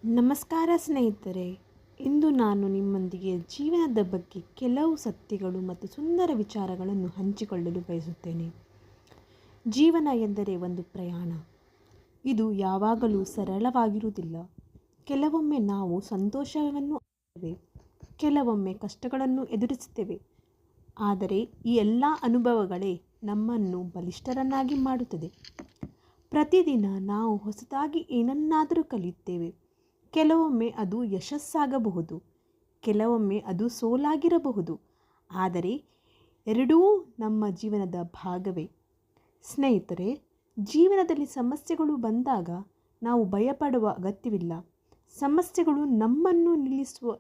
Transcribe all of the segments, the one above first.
ನಮಸ್ಕಾರ ಸ್ನೇಹಿತರೆ. ಇಂದು ನಾನು ನಿಮ್ಮೊಂದಿಗೆ ಜೀವನದ ಬಗ್ಗೆ ಕೆಲವು ಸತ್ಯಗಳು ಮತ್ತು ಸುಂದರ ವಿಚಾರಗಳನ್ನು ಹಂಚಿಕೊಳ್ಳಲು ಬಯಸುತ್ತೇನೆ. ಜೀವನ ಎಂದರೆ ಒಂದು ಪ್ರಯಾಣ. ಇದು ಯಾವಾಗಲೂ ಸರಳವಾಗಿರುವುದಿಲ್ಲ. ಕೆಲವೊಮ್ಮೆ ನಾವು ಸಂತೋಷವನ್ನು ಅನುಭವಿಸುತ್ತೇವೆ, ಕೆಲವೊಮ್ಮೆ ಕಷ್ಟಗಳನ್ನು ಎದುರಿಸುತ್ತೇವೆ. ಆದರೆ ಈ ಎಲ್ಲ ಅನುಭವಗಳೇ ನಮ್ಮನ್ನು ಬಲಿಷ್ಠರನ್ನಾಗಿ ಮಾಡುತ್ತದೆ. ಪ್ರತಿದಿನ ನಾವು ಹೊಸದಾಗಿ ಏನನ್ನಾದರೂ ಕಲಿಯುತ್ತೇವೆ. ಕೆಲವೊಮ್ಮೆ ಅದು ಯಶಸ್ಸಾಗಬಹುದು, ಕೆಲವೊಮ್ಮೆ ಅದು ಸೋಲಾಗಿರಬಹುದು. ಆದರೆ ಎರಡೂ ನಮ್ಮ ಜೀವನದ ಭಾಗವೇ. ಸ್ನೇಹಿತರೆ, ಜೀವನದಲ್ಲಿ ಸಮಸ್ಯೆಗಳು ಬಂದಾಗ ನಾವು ಭಯಪಡುವ ಅಗತ್ಯವಿಲ್ಲ. ಸಮಸ್ಯೆಗಳು ನಮ್ಮನ್ನು ನಿಲ್ಲಿಸುವ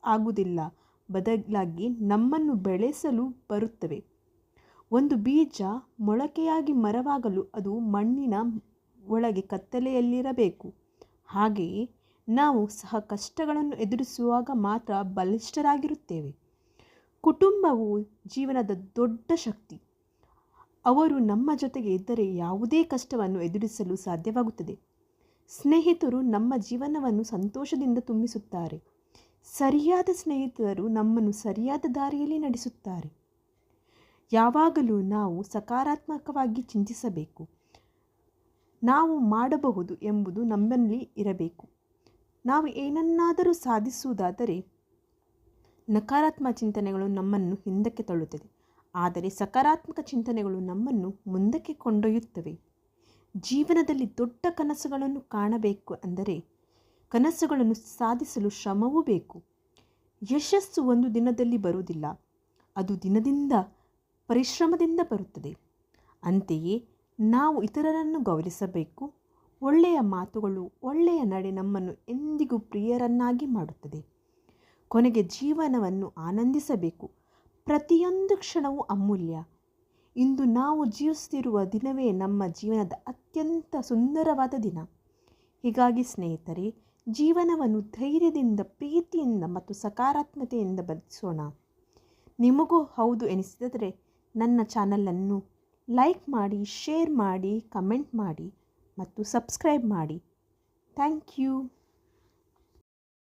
ಆಗುವುದಿಲ್ಲ, ಬದಲಾಗಿ ನಮ್ಮನ್ನು ಬೆಳೆಸಲು ಬರುತ್ತವೆ. ಒಂದು ಬೀಜ ಮೊಳಕೆಯಾಗಿ ಮರವಾಗಲು ಅದು ಮಣ್ಣಿನ ಒಳಗೆ ಕತ್ತಲೆಯಲ್ಲಿರಬೇಕು. ಹಾಗೆಯೇ ನಾವು ಸಹ ಕಷ್ಟಗಳನ್ನು ಎದುರಿಸುವಾಗ ಮಾತ್ರ ಬಲಿಷ್ಠರಾಗಿರುತ್ತೇವೆ. ಕುಟುಂಬವು ಜೀವನದ ದೊಡ್ಡ ಶಕ್ತಿ. ಅವರು ನಮ್ಮ ಜೊತೆಗೆ ಇದ್ದರೆ ಯಾವುದೇ ಕಷ್ಟವನ್ನು ಎದುರಿಸಲು ಸಾಧ್ಯವಾಗುತ್ತದೆ. ಸ್ನೇಹಿತರು ನಮ್ಮ ಜೀವನವನ್ನು ಸಂತೋಷದಿಂದ ತುಂಬಿಸುತ್ತಾರೆ. ಸರಿಯಾದ ಸ್ನೇಹಿತರು ನಮ್ಮನ್ನು ಸರಿಯಾದ ದಾರಿಯಲ್ಲಿ ನಡೆಸುತ್ತಾರೆ. ಯಾವಾಗಲೂ ನಾವು ಸಕಾರಾತ್ಮಕವಾಗಿ ಚಿಂತಿಸಬೇಕು. ನಾವು ಮಾಡಬಹುದು ಎಂಬುದು ನಮ್ಮಲ್ಲಿ ಇರಬೇಕು. ನಾವು ಏನನ್ನಾದರೂ ಸಾಧಿಸುವುದಾದರೆ ನಕಾರಾತ್ಮಕ ಚಿಂತನೆಗಳು ನಮ್ಮನ್ನು ಹಿಂದಕ್ಕೆ ತಳ್ಳುತ್ತದೆ, ಆದರೆ ಸಕಾರಾತ್ಮಕ ಚಿಂತನೆಗಳು ನಮ್ಮನ್ನು ಮುಂದಕ್ಕೆ ಕೊಂಡೊಯ್ಯುತ್ತವೆ. ಜೀವನದಲ್ಲಿ ದೊಡ್ಡ ಕನಸುಗಳನ್ನು ಕಾಣಬೇಕು ಅಂದರೆ ಕನಸುಗಳನ್ನು ಸಾಧಿಸಲು ಶ್ರಮವೂ ಬೇಕು. ಯಶಸ್ಸು ಒಂದು ದಿನದಲ್ಲಿ ಬರುವುದಿಲ್ಲ, ಅದು ದಿನದಿಂದ ಪರಿಶ್ರಮದಿಂದ ಬರುತ್ತದೆ. ಅಂತೆಯೇ ನಾವು ಇತರರನ್ನು ಗೌರವಿಸಬೇಕು. ಒಳ್ಳೆಯ ಮಾತುಗಳು, ಒಳ್ಳೆಯ ನಡೆ ನಮ್ಮನ್ನು ಎಂದಿಗೂ ಪ್ರಿಯರನ್ನಾಗಿ ಮಾಡುತ್ತದೆ. ಕೊನೆಗೆ ಜೀವನವನ್ನು ಆನಂದಿಸಬೇಕು. ಪ್ರತಿಯೊಂದು ಕ್ಷಣವೂ ಅಮೂಲ್ಯ. ಇಂದು ನಾವು ಜೀವಿಸುತ್ತಿರುವ ದಿನವೇ ನಮ್ಮ ಜೀವನದ ಅತ್ಯಂತ ಸುಂದರವಾದ ದಿನ. ಹೀಗಾಗಿ ಸ್ನೇಹಿತರೆ, ಜೀವನವನ್ನು ಧೈರ್ಯದಿಂದ, ಪ್ರೀತಿಯಿಂದ ಮತ್ತು ಸಕಾರಾತ್ಮಕತೆಯಿಂದ ಬದುಕಿಸೋಣ. ನಿಮಗೂ ಹೌದು ಎನಿಸಿದರೆ ನನ್ನ ಚಾನಲನ್ನು ಲೈಕ್ ಮಾಡಿ, ಶೇರ್ ಮಾಡಿ, ಕಮೆಂಟ್ ಮಾಡಿ ಮತ್ತು ಸಬ್ಸ್ಕ್ರೈಬ್ ಮಾಡಿ. Thank you.